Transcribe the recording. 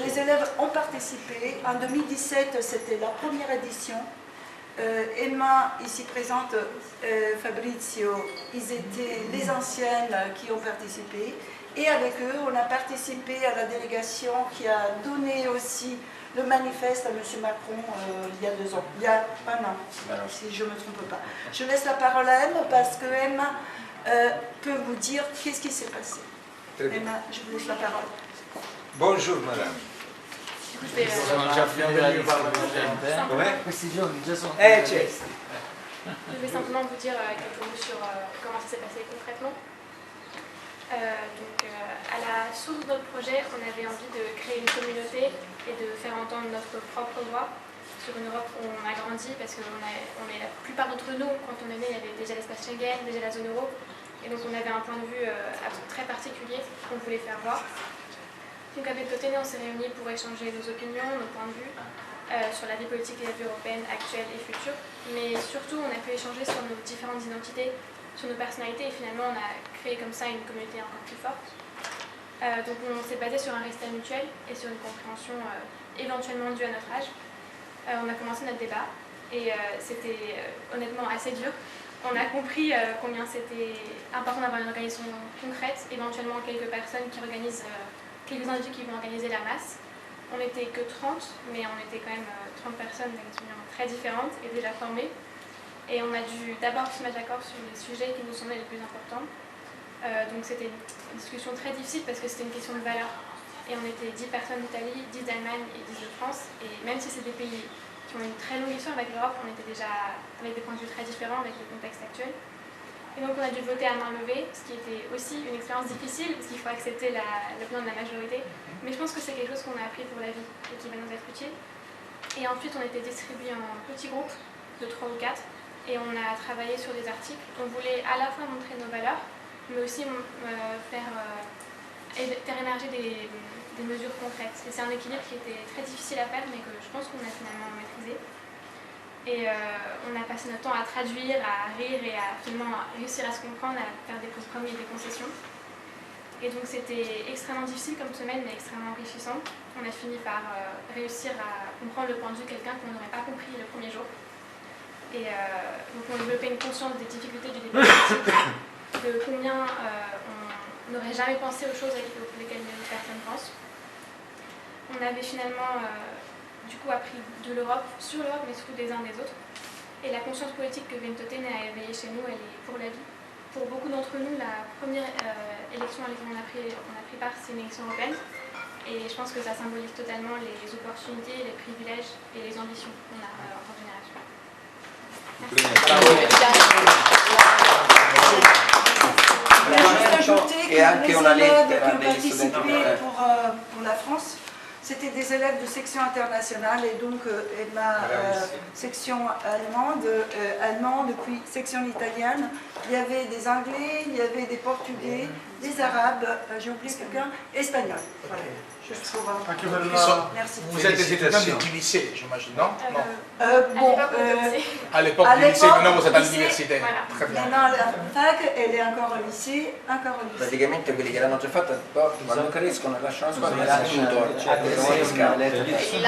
Les élèves ont participé. En 2017, c'était la première édition. Emma, ici présente, Fabrizio, ils étaient les anciennes qui ont participé. Et avec eux, on a participé à la délégation qui a donné aussi le manifeste à M. Macron il y a 2 ans, il y a 1 an, si je ne me trompe pas. Je laisse la parole à Emma parce que Emma peut vous dire qu'est-ce qui s'est passé. Emma, je vous laisse la parole. Bonjour madame. Sono già bienvenue par la gente. Ouais. Questi giorni già sono C'è. Je vais simplement vous dire quelques mots sur comment ça s'est passé concrètement. À la source de notre projet, on avait envie de créer une communauté et de faire entendre notre propre voix sur une Europe où on a grandi, parce que la plupart d'entre nous, quand on est né, il y avait déjà l'espace Schengen, déjà la zone euro, et donc on avait un point de vue très particulier qu'on voulait faire voir. Donc avec Totene, on s'est réunis pour échanger nos opinions, nos points de vue sur la vie politique et la vie européenne actuelle et future, mais surtout on a pu échanger sur nos différentes identités, sur nos personnalités, et finalement on a créé comme ça une communauté encore plus forte. Donc on s'est basé sur un respect mutuel et sur une compréhension éventuellement due à notre âge. On a commencé notre débat et c'était honnêtement assez dur. On a compris combien c'était important d'avoir une organisation concrète, éventuellement quelques personnes qui organisent, quelques individus qui vont organiser la masse. On n'était que 30, mais on était quand même 30 personnes d'opinions très différentes et déjà formées. Et on a dû d'abord se mettre d'accord sur les sujets qui nous semblaient les plus importants. Donc c'était une discussion très difficile parce que c'était une question de valeur. Et on était 10 personnes d'Italie, 10 d'Allemagne et 10 de France. Et même si c'est des pays qui ont une très longue histoire avec l'Europe, on était déjà avec des points de vue très différents avec le contexte actuel. Et donc on a dû voter à main levée, ce qui était aussi une expérience difficile parce qu'il faut accepter l'opinion de la majorité. Mais je pense que c'est quelque chose qu'on a appris pour la vie et qui va nous être utile. Et ensuite on était distribués en petits groupes de 3 ou 4. Et on a travaillé sur des articles. On voulait à la fois montrer nos valeurs, mais aussi faire émerger des mesures concrètes. Et c'est un équilibre qui était très difficile à faire, mais que je pense qu'on a finalement maîtrisé. Et on a passé notre temps à traduire, à rire et à finalement réussir à se comprendre, à faire des compromis et des concessions. Et donc c'était extrêmement difficile comme semaine, mais extrêmement enrichissant. On a fini par réussir à comprendre le point de vue de quelqu'un qu'on n'aurait pas compris le premier jour. Et donc on développait une conscience des difficultés du débat politique, de combien on n'aurait jamais pensé aux choses lesquelles les autres personnes pensent. On avait finalement du coup appris de l'Europe, sur l'Europe, mais surtout des uns des autres. Et la conscience politique que Ventotene a éveillée chez nous, elle est pour la vie. Pour beaucoup d'entre nous, la première élection à laquelle on a pris part, c'est une élection européenne. Et je pense que ça symbolise totalement les opportunités, les privilèges et les ambitions qu'on a en tant que génération. Je voulais juste ajouter que les élèves qui ont participé pour la France, c'était des élèves de section internationale et donc Emma, section allemande, puis section italienne. Il y avait des Anglais, il y avait des Portugais, des Arabes, j'ai oublié quelqu'un, Espagnols. Voilà. Juste pour, merci. Vous êtes des étudiants du lycée, j'imagine, non? À l'époque du lycée, maintenant vous êtes à l'université. Voilà. Très bien. Maintenant la fac, elle est encore au lycée, Praticamente quelli che l'hanno già fatta, quando crescono lasciano la scuola e Sì, lasciano tutto.